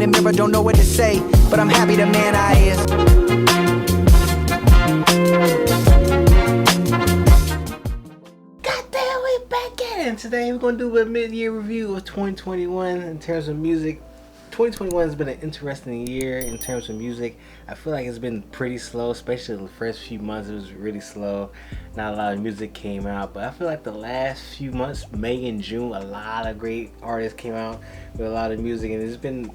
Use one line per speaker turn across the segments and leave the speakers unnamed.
the mirror, don't know what to say, but I'm happy the man I is.
Goddamn, we back at it. Today we're gonna do a mid-year review of 2021 in terms of music. 2021 has been an interesting year in terms of music. I feel like it's been pretty slow, especially the first few months. It was really slow. Not a lot of music came out, but I feel like the last few months, May and June, a lot of great artists came out with a lot of music, and it's been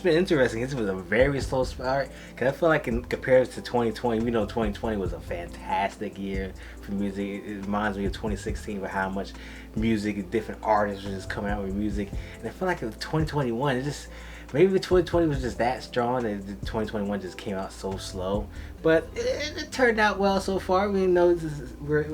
interesting. It was a very slow start because I feel like in compared to 2020, we know 2020 was a fantastic year for music. It reminds me of 2016 with how much music, different artists were just coming out with music, and I feel like in 2021, it just maybe 2020 was just that strong and 2021 just came out so slow. But it turned out well so far. We know we're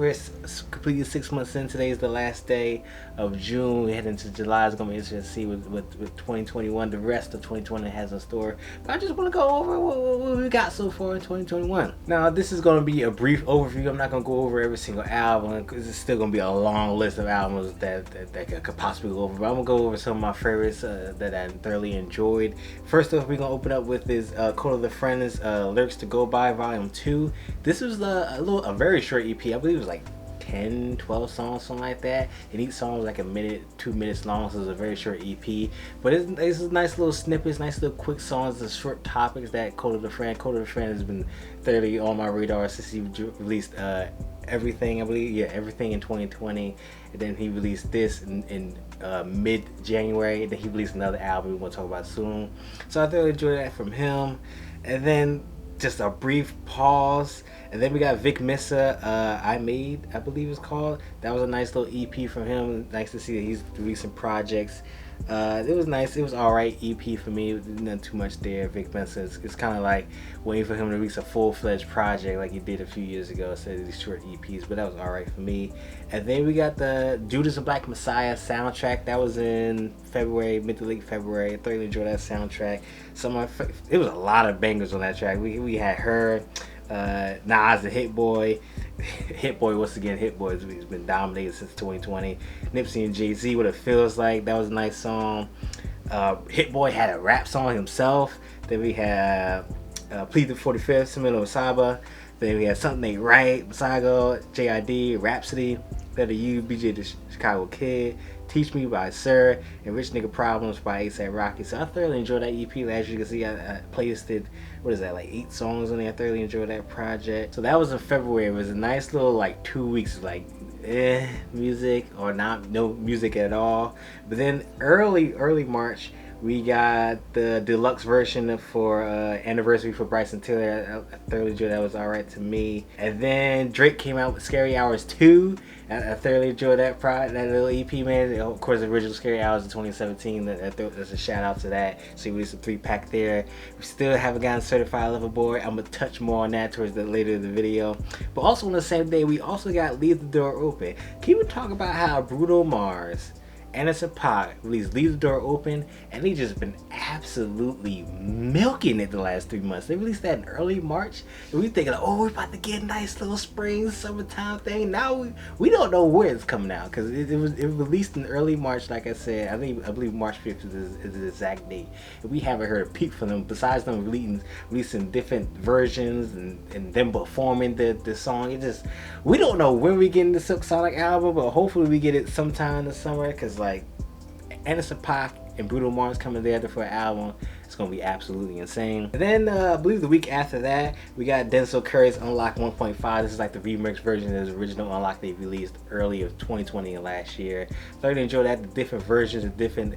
completely 6 months in. Today is the last day of June. We head into July. It's going to be interesting to see what 2021, the rest of 2020 has in store. But I just want to go over what we got so far in 2021. Now, this is going to be a brief overview. I'm not going to go over every single album because it's still going to be a long list of albums that I could possibly go over. But I'm going to go over some of my favorites that I thoroughly enjoyed. First off, we're going to open up with this Code of the Friends, Lyrics to Go By, Volume 2. This was a very short EP. I believe it was like 10, 12 songs, something like that. And each song was like a minute, 2 minutes long, so it was a very short EP. But it's nice little snippets, nice little quick songs, the short topics that Code of the Friend has been thoroughly on my radar since he released Everything, I believe. Yeah, Everything in 2020. And then he released this in mid-January. Then he released another album we're going to talk about soon. So I thoroughly enjoyed that from him. And then just a brief pause, and then we got Vic Mensa, I believe it's called. That was a nice little EP from him. Nice to see that he's releasing projects. It was nice. It was alright EP for me. Nothing too much there. Vic Mensa, it's kind of like waiting for him to release a full-fledged project like he did a few years ago instead of these short EPs, but that was alright for me. And then we got the Judas and Black Messiah soundtrack. That was in February, mid to late February. I thoroughly enjoyed that soundtrack. It was a lot of bangers on that track. We had her, Nas, the Hit Boy. Hit Boy, once again, Hit Boy has been dominating since 2020. Nipsey and Jay-Z, What It Feels Like. That was a nice song. Hit Boy had a rap song himself. Then we had Plead the 45th, Samino Saba. Then we had Something Ain't Right, Masago, JID, Rhapsody, Better You, BJ the Chicago Kid, Teach Me by Sir, and Rich Nigga Problems by A$AP Rocky. So I thoroughly enjoyed that EP. As you can see, I playlisted, what is that, like 8 songs on there. I thoroughly enjoyed that project. So that was in February. It was a nice little like 2 weeks of like music or no music at all. But then early March, we got the deluxe version for Anniversary for Bryson Tiller. I thoroughly enjoyed that. It was alright to me. And then Drake came out with Scary Hours 2. I thoroughly enjoyed that little EP, man. Of course, the original Scary Hours in 2017. There's a shout out to that. So we released a 3-pack there. We still haven't gotten Certified Lover Boy. I'm gonna touch more on that towards the later in the video. But also on the same day, we also got Leave the Door Open. Can we talk about how Bruno Mars, Anderson .Paak released Leave the Door Open, and they just been absolutely milking it the last 3 months. They released that in early March, and we thinking, oh, we're about to get a nice little spring, summertime thing. Now we don't know where it's coming out because it released in early March, like I said. I believe March 5th is the exact date. And we haven't heard a peep from them besides them releasing different versions and them performing the song. We don't know when we get the Silk Sonic album, but hopefully we get it sometime in the summer because like Anderson .Paak and Bruno Mars coming together for an album, it's gonna be absolutely insane. And then I believe the week after that, we got Denzel Curry's Unlock 1.5. This is like the remix version of his original Unlock they released early of 2020 and last year. So I really enjoyed that, the different versions, the different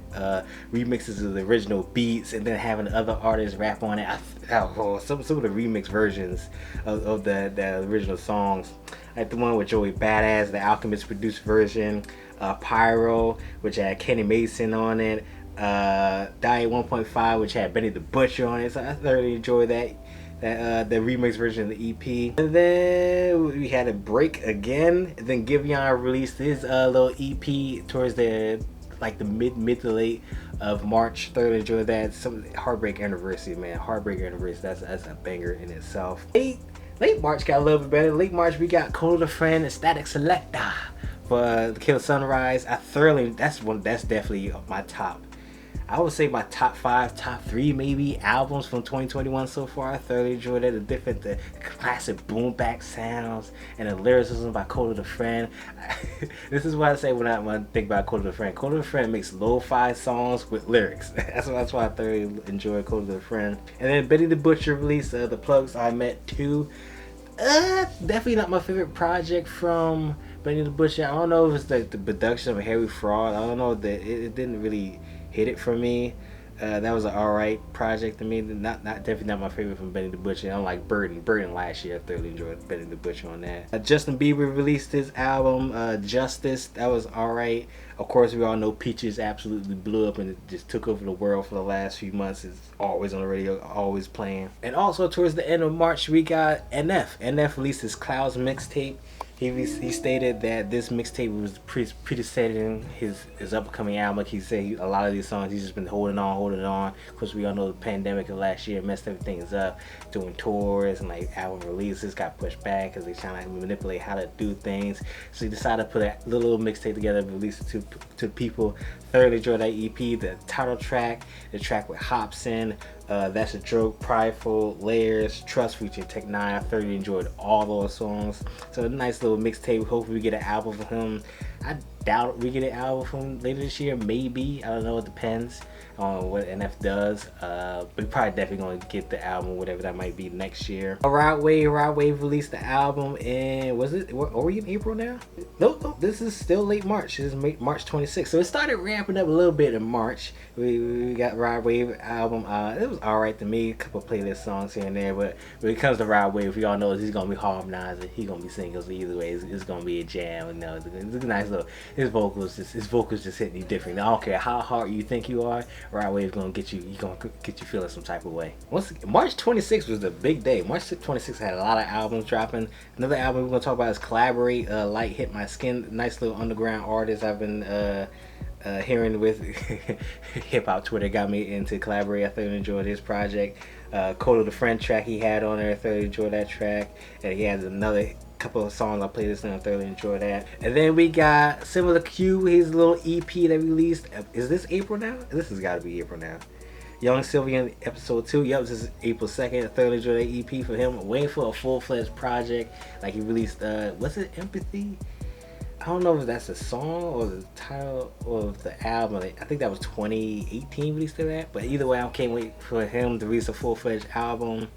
remixes of the original beats, and then having other artists rap on it. Some of the remix versions of the original songs. Like the one with Joey Badass, the Alchemist produced version. Pyro, which had Kenny Mason on it. Diet 1.5, which had Benny the Butcher on it. So I thoroughly enjoyed that the remix version of the EP. And then we had a break again. And then Giveon released his little EP towards the mid to late of March. Thoroughly enjoyed that. Some Heartbreak Anniversary, man. Heartbreak Anniversary. That's a banger in itself. Late March got a little bit better. Late March we got Code of the Friend and Static Selector for The Kill Sunrise. That's definitely my top. I would say my top 5, top 3 maybe albums from 2021 so far. I thoroughly enjoyed it. The classic boom back sounds and the lyricism by Coda the Friend. This is what I say when I think about Coda the Friend. Coda the Friend makes lo-fi songs with lyrics. That's why I thoroughly enjoy Coda the Friend. And then Benny the Butcher released The Plugs I Met 2. Definitely not my favorite project from Benny the Butcher. I don't know if it's like the production of Harry Fraud. I don't know that it didn't really hit it for me. That was an alright project to me. Not definitely not my favorite from Benny the Butcher. I don't like Burden. Burden last year, I thoroughly enjoyed Benny the Butcher on that. Justin Bieber released his album Justice. That was alright. Of course, we all know Peaches absolutely blew up and it just took over the world for the last few months. It's always on the radio, always playing. And also towards the end of March, we got NF. NF released his Clouds mixtape. He stated that this mixtape was preceding his upcoming album. Like he said, a lot of these songs he's just been holding on. Of course, we all know the pandemic of last year messed everything up, doing tours and like album releases got pushed back because they trying to manipulate how to do things. So he decided to put a little mixtape together and release it to people. Thoroughly enjoyed that EP, the title track, the track with Hobson. That's a Joke, Prideful, Layers, Trust featuring Tech 9. I thoroughly enjoyed all those songs. So a nice little mixtape. Hopefully we get an album from him. I doubt we get an album from him later this year. Maybe. I don't know. It depends on what NF does. But we probably definitely going to get the album, whatever that might be, next year. Rod Wave released the album in, are we in April now? No, this is still late March. This is March 26th. So it started ramping up a little bit in March. We got Rod Wave album. It was alright to me. A couple playlist songs here and there. But when it comes to Rod Wave, we all know he's going to be harmonizing. He's going to be singing. So either way, it's going to be a jam. You know, it's a nice little, his vocals just hitting you different. I don't care how hard you think you are, Rod Wave gonna get you. He's gonna get you feeling some type of way. March 26th was the big day. March 26th had a lot of albums dropping. Another album we're gonna talk about is Collaborate. Light Hit My Skin. Nice little underground artist I've been hearing with. Hip hop Twitter got me into Collaborate. I thoroughly enjoyed his project. Coda the Friend track he had on there. I thoroughly enjoyed that track. And he has another couple of songs I played this and I thoroughly enjoyed that. And then we got Similar Q, his little EP that released. Is this April now? This has got to be April now. Young Sylvian episode 2. Yep, this is April 2nd. I thoroughly enjoyed that EP for him. Waiting for a full-fledged project. Like he released, what's it, Empathy? I don't know if that's a song or the title of the album. I think that was 2018 released of that. But either way, I can't wait for him to release a full-fledged album.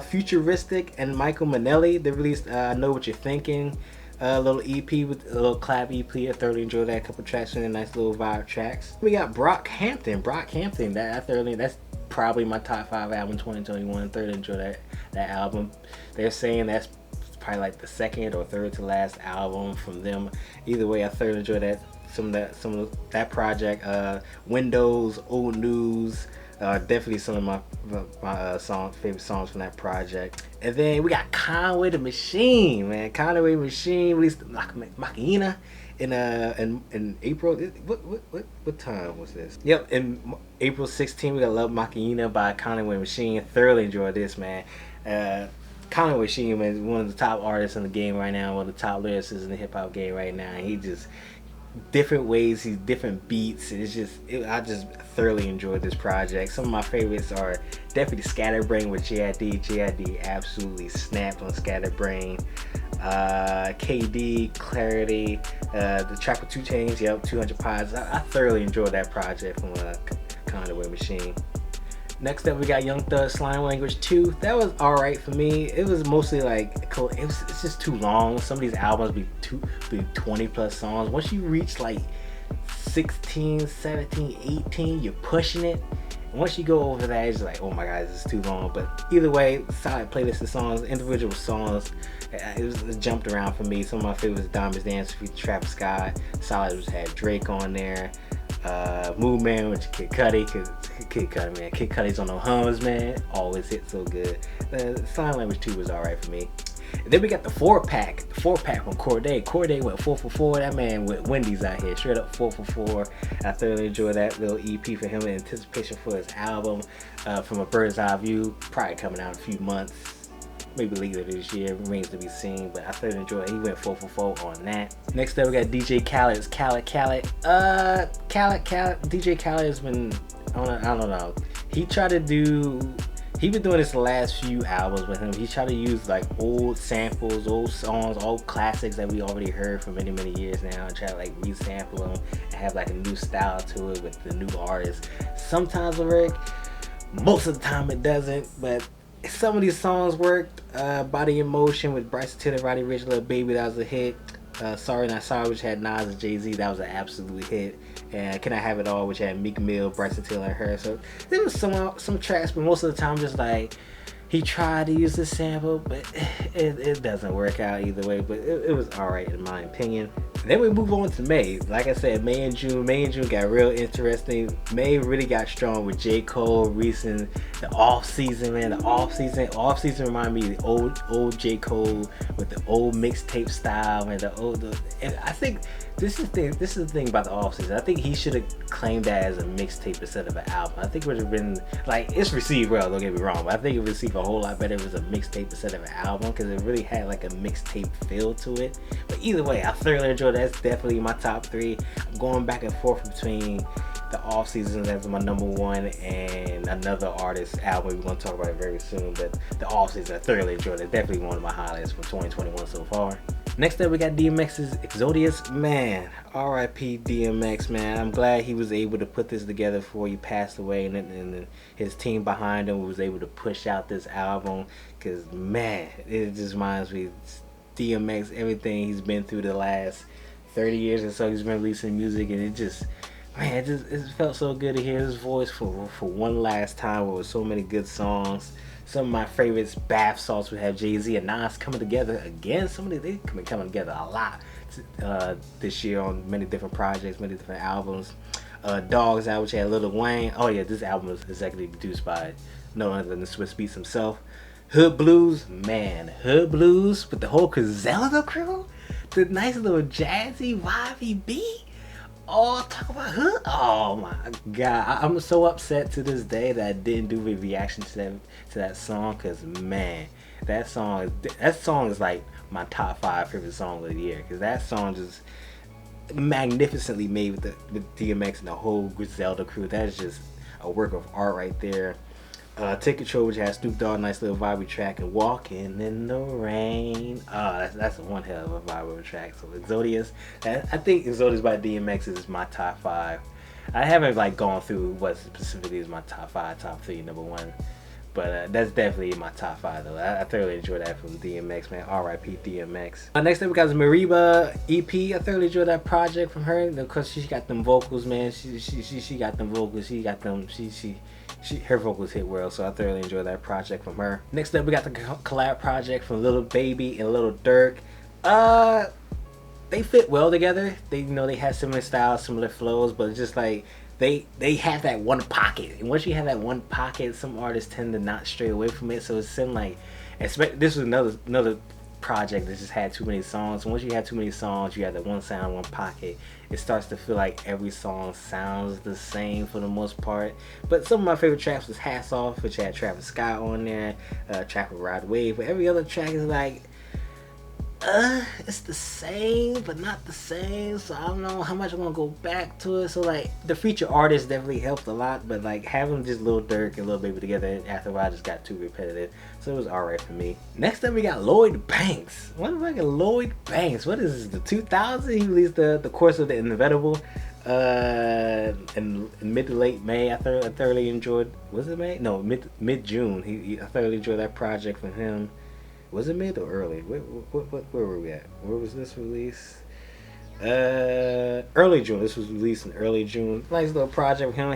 Futuristic and Michael Manelli, they released I Know What You're Thinking, a little EP with a little collab EP. I thoroughly enjoyed that. A couple tracks and nice little vibe tracks. We got Brockhampton, that's probably my top 5 album 2021. I thoroughly enjoyed that album. They're saying that's probably like the second or third to last album from them. Either way, I thoroughly enjoyed that. Some of that project. Windows, Old News. Definitely some of my favorite songs from that project. And then we got Conway the Machine, man. Conway the Machine released Machina in April. What time was this? Yep, in April 16th we got Love Machina by Conway Machine. Thoroughly enjoyed this, man. Conway Machine, man, is one of the top artists in the game right now, one of the top lyricists in the hip hop game right now. And he just different ways, he's different beats. I just thoroughly enjoyed this project. Some of my favorites are definitely Scatterbrain with JID. JID absolutely snapped on Scatterbrain. KD, Clarity, the track with 2 Chainz, yep, 200 Pods. I thoroughly enjoyed that project from Conway Machine. Next up, we got Young Thug Slime Language 2. That was alright for me. It was mostly like, it's just too long. Some of these albums be 20 plus songs. Once you reach like 16, 17, 18, you're pushing it. And once you go over that, it's like, oh my god, this is too long. But either way, solid playlist of songs, individual songs. It jumped around for me. Some of my favorites, Diamonds Dance with Travis Scott. Solid just had Drake on there. Mood Man with Kid Cudi, Kid Cudi's on the hums, man, always hit so good. Sign Language 2 was alright for me. And then we got the 4-pack from Corday went 4 for 4. That man went Wendy's out here, straight up 4 for 4. I thoroughly enjoyed that little EP for him in anticipation for his album, From a Bird's Eye View, probably coming out in a few months. maybe later this year, remains to be seen, but I thoroughly enjoyed it. He went 4 for 4 on that. Next up we got DJ Khaled's Khaled. DJ Khaled has been, I don't know. He been doing this the last few albums with him. He tried to use like old samples, old songs, old classics that we already heard for many, many years now, and try to like resample them and have like a new style to it with the new artists. Sometimes it work, most of the time it doesn't, but some of these songs worked. Body in Motion with Bryson Tiller, Roddy Ricch, Lil Baby, that was a hit. Sorry Not Sorry, which had Nas and Jay-Z, that was an absolute hit. And Can I Have It All, which had Meek Mill, Bryson Tiller, and her. So there was some tracks, but most of the time just like he tried to use the sample, but it doesn't work out either way. But it was alright in my opinion. Then we move on to May. Like I said, May and June got real interesting. May really got strong with J. Cole, recent, the off season, man. The off season reminded me of the old J. Cole with the old mixtape style and and I think this is the thing about the off season. I think he should have claimed that as a mixtape instead of an album. I think it would have been like, it's received well, don't get me wrong, but I think it would receive a whole lot better if it was a mixtape instead of an album, because it really had like a mixtape feel to it. But either way, I thoroughly enjoyed it. That's definitely my top 3. I'm going back and forth between the off seasons as my number 1 and another artist album. We're going to talk about it very soon, but the off season, I thoroughly enjoyed it. Definitely one of my highlights for 2021 so far. Next up we got DMX's Exodus. Man, R.I.P. DMX, man. I'm glad he was able to put this together before he passed away, and his team behind him was able to push out this album, because man, it just reminds me DMX, everything he's been through the last 30 years or so he's been releasing music, and it just felt so good to hear his voice for one last time with so many good songs. Some of my favorites, bath salts, we have Jay-Z and Nas coming together again. They coming together a lot this year on many different projects, many different albums. Dogs Out, which had Lil Wayne. Oh yeah, this album was executively produced by no other than the Swiss Beats himself. Hood Blues, man, Hood Blues with the whole Griselda crew. The nice little jazzy, vibey beat. Oh, talk about hood. Oh my god, I'm so upset to this day that I didn't do a reaction to that song, because man, that song is like my top 5 favorite songs of the year, because that song just magnificently made with DMX and the whole Griselda crew. That is just a work of art right there. Take Control, which has Snoop Dogg, nice little vibey track, and Walking in the Rain. That's one hell of a vibe of a track. So Exodus, I think Exodus by DMX is my top 5. I haven't like gone through what specifically is my top 5, top 3, number 1, but that's definitely my top 5 though. I thoroughly enjoyed that from DMX, man. R.I.P. DMX. Next up we got the Mariba EP. I thoroughly enjoyed that project from her, because she got them vocals, man. She got them vocals. She got them. Her vocals hit well, so I thoroughly enjoyed that project from her. Next up we got the collab project from Lil Baby and Lil Durk. They fit well together. They had similar styles, similar flows, but it's just like they have that one pocket, and once you have that one pocket, some artists tend to not stray away from it. So it seemed like, this was another project that just had too many songs. Once you have too many songs, you have that one sound, one pocket, it starts to feel like every song sounds the same for the most part. But some of my favorite tracks was Hats Off, which had Travis Scott on there, track with Rod Wave, but every other track is like, it's the same but not the same, so I don't know how much I'm gonna go back to it. So like the feature artists definitely helped a lot, but like having just Lil Durk and Lil Baby together after a while just got too repetitive, so it was alright for me. Next up we got Lloyd Banks. What the fuck is Lloyd Banks? What is this, the 2000? He released the Course of the Inevitable in mid to late May. I thoroughly enjoyed, was it May? No, mid June. I thoroughly enjoyed that project from him. Was it mid or early? Where were we at? Where was this released? Early June. This was released in early June. Nice little project with him.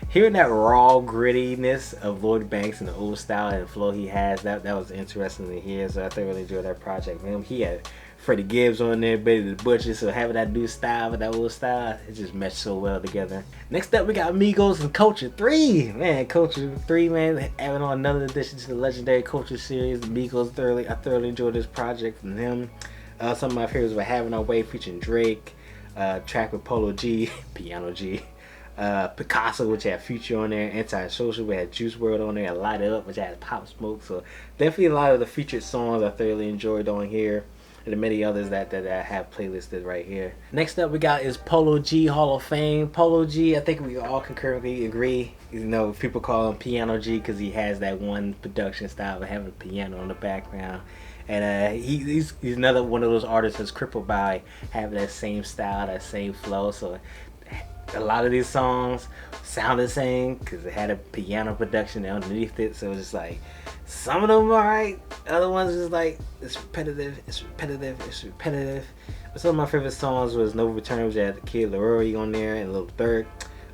Hearing that raw grittiness of Lloyd Banks and the old style and flow he has, that was interesting to hear. So I thoroughly enjoyed that project with him. He had Freddie Gibbs on there, Betty the Butcher, so having that new style with that old style, it just meshed so well together. Next up we got Migos and Culture 3. Man, Culture 3, man, having on another addition to the legendary Culture series. Migos, I thoroughly enjoyed this project from them. Some of my favorites were Having Our Way featuring Drake, track with Polo G, Piano G, Picasso, which had Future on there, Antisocial, we had Juice WRLD on there, Light Up, which had Pop Smoke. So definitely a lot of the featured songs I thoroughly enjoyed on here, and the many others that I have playlisted right here. Next up we got is Polo G Hall of Fame. Polo G, I think we all concurrently agree, you know, people call him Piano G because he has that one production style of having a piano in the background. And he's another one of those artists that's crippled by having that same style, that same flow. So a lot of these songs sound the same because it had a piano production underneath it. So it's just like, some of them are alright, other ones is like, it's repetitive. But some of my favorite songs was No Return, which had Kid Laroi on there, and Lil Durk.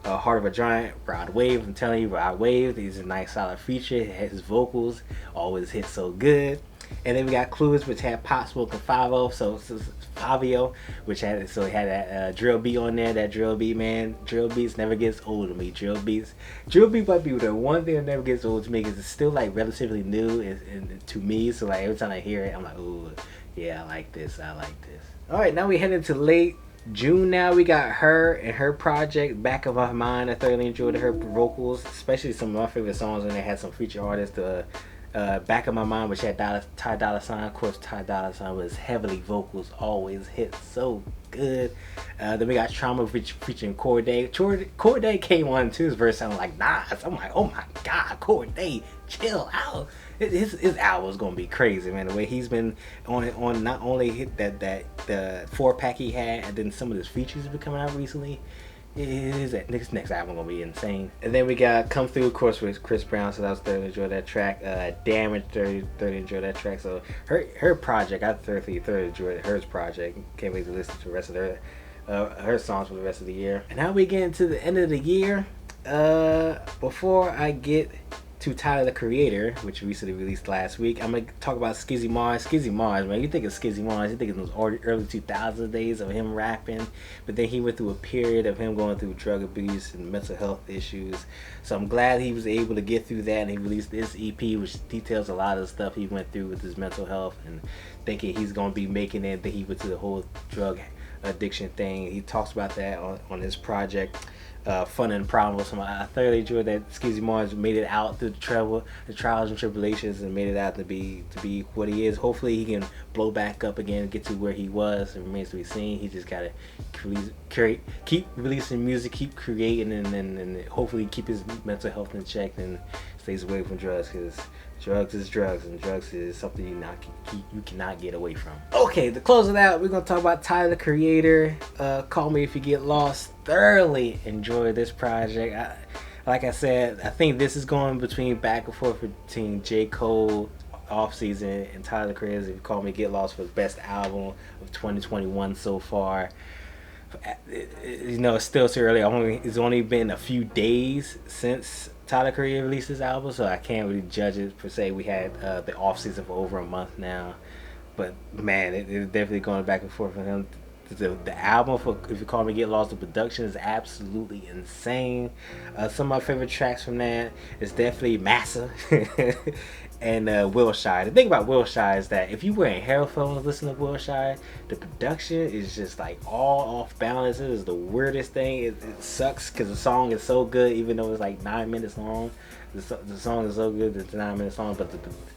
Heart of a Giant, Rod Wave. I'm telling you, Rod Wave, he's a nice solid feature. His vocals always hit so good. And then we got Clueless, which had Pop Smoke and Fabio, which had he had that drill beat on there. That drill beat, man, drill beats never gets old to me. Drill beat might be the one thing that never gets old to me because it's still like relatively new and to me. So like every time I hear it, I'm like, ooh, yeah, I like this. All right, now we head into late June. Now we got her and her project Back of My Mind. I thoroughly enjoyed her vocals, especially some of my favorite songs when they had some feature artists. Back of My Mind, which had Ty Dolla $ign. Of course, Ty Dolla $ign was heavily vocals, always hit so good. Then we got Trauma featuring Corday. Corday came on too. His verse sounded like Nas. I'm like, oh my god, Corday, chill out. His album is gonna be crazy, man. The way he's been on not only hit that the 4-pack he had, and then some of his features have been coming out recently. His next album gonna be insane. And then we got Come Through, of course, with Chris Brown. So that was thoroughly enjoyed that track. Damage, thoroughly enjoyed that track. So her project, I thoroughly enjoyed her project. Can't wait to listen to the rest of her songs for the rest of the year. And now we get into the end of the year. Before I get to Tyler the Creator, which recently released last week, I'm gonna talk about Skizzy Mars. Skizzy Mars, man, you think of Skizzy Mars, you think of those early 2000s days of him rapping, but then he went through a period of him going through drug abuse and mental health issues. So I'm glad he was able to get through that, and he released this EP, which details a lot of the stuff he went through with his mental health, and thinking he's gonna be making it. That he went through the whole drug addiction thing. He talks about that on his project. Fun and Problems. I thoroughly enjoyed that Skizzy Mars made it out through the trials and tribulations, and made it out to be what he is. Hopefully he can blow back up again and get to where he was. It remains to be seen. He just gotta keep releasing music, keep creating, and hopefully keep his mental health in check and stays away from drugs, because drugs is drugs, and drugs is something you cannot get away from. Okay, to close it out, we're gonna talk about Tyler the Creator. Call Me If You Get Lost. Thoroughly enjoyed this project. Like I said, I think this is going between back and forth between J. Cole Off Season and Tyler the Creator. If you Call Me Get Lost for the best album of 2021 so far. You know, it's still too early. It's only been a few days since Tyler Creator released his album, so I can't really judge it per se. We had the off season for over a month now, but man, it's definitely going back and forth with him. The album for If You Call Me Get Lost, the production is absolutely insane. Some of my favorite tracks from that is definitely Massa and Wilshire. The thing about Wilshire is that if you wearing headphones listening to Wilshire, the production is just like all off balance. It is the weirdest thing. It sucks because the song is so good, even though it's like 9 minutes long. The song is so good that it's 9 minutes long, but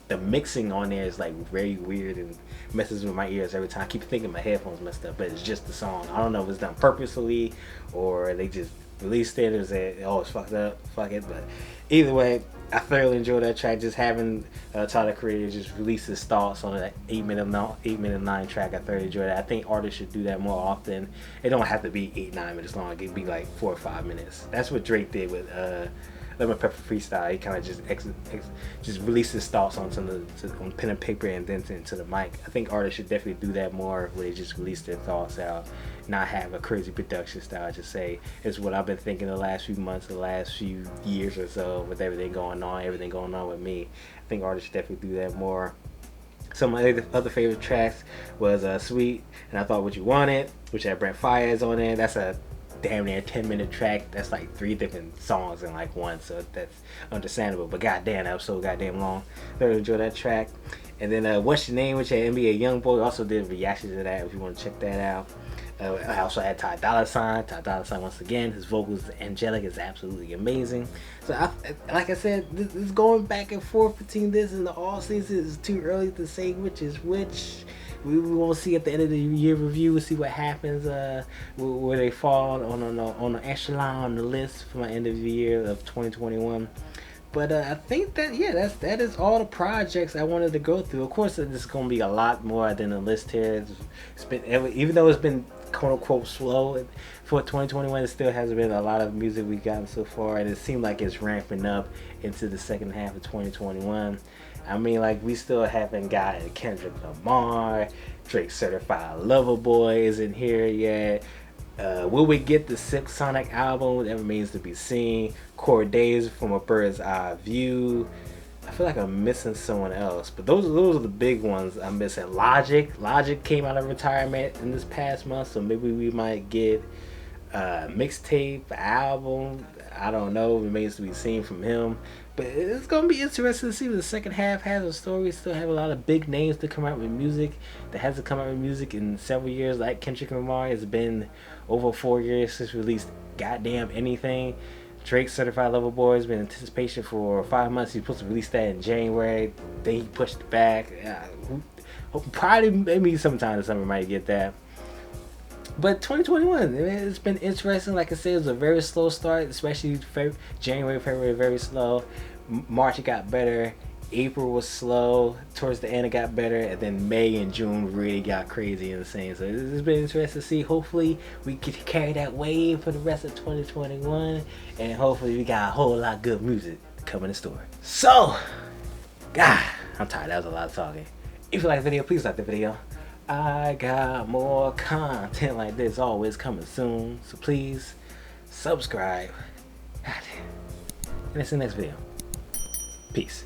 the mixing on there is like very weird and messes with my ears every time. I keep thinking my headphones messed up, but it's just the song. I don't know if it's done purposefully or they just released it and said, oh, it's fucked up, fuck it. But either way, I thoroughly enjoyed that track. Just having Tyler Creator just release his thoughts on that 8 minute 9 track, I thoroughly enjoyed that. I think artists should do that more often. It don't have to be 8-9 minutes long. It could be like 4 or 5 minutes. That's what Drake did with Lemon Pepper Freestyle. He kind of just released his thoughts on pen and paper and then into the mic. I think artists should definitely do that more, where they just release their thoughts out, not have a crazy production style. Just say, it's what I've been thinking the last few months, the last few years or so, with everything going on with me. I think artists should definitely do that more. Some of my other favorite tracks was Sweet and I Thought What You Wanted, which had Brent Faiyaz on there. That's a damn near 10-minute track. That's like 3 different songs in like one, so that's understandable. But goddamn, that was so goddamn long. Really enjoyed that track. And then What's Your Name, which had NBA YoungBoy, also did a reaction to that if you want to check that out. I also had Ty Dolla $ign. Ty Dolla $ign, once again, his vocals, angelic, is absolutely amazing. So, like I said, this is going back and forth between this and the all season. It's too early to say which is which. We won't see at the end of the year review. We'll see what happens, where they fall on the echelon on the list for my end of the year of 2021. But I think that that is all the projects I wanted to go through. Of course, there's going to be a lot more than the list here. It's been, even though it's been quote unquote slow for 2021, it still has been a lot of music we've gotten so far, and it seemed like it's ramping up into the second half of 2021. I mean, like, we still haven't gotten Kendrick Lamar, Drake Certified Lover Boy isn't here yet. Will we get the Silk Sonic album? That remains to be seen. Cordays From a Bird's Eye View. I feel like I'm missing someone else, but those are the big ones I'm missing. Logic came out of retirement in this past month, so maybe we might get a mixtape, album. I don't know. Remains to be seen from him. But it's gonna be interesting to see what the second half has in store. We still have a lot of big names to come out with music that hasn't come out with music in several years. Like Kendrick Lamar, it's been over 4 years since released goddamn anything. Drake Certified Lover Boy has been in anticipation for 5 months. He's supposed to release that in January. Then he pushed it back. Probably maybe sometime this summer might get that. But 2021, it's been interesting. Like I said, it was a very slow start, especially January, February, very slow. March, it got better. April was slow. Towards the end, it got better. And then May and June really got crazy and insane. So it's been interesting to see. Hopefully, we can carry that wave for the rest of 2021. And hopefully, we got a whole lot of good music coming in store. So, God, I'm tired. That was a lot of talking. If you like the video, please like the video. I got more content like this always coming soon, so please subscribe. And it's the next video. Peace.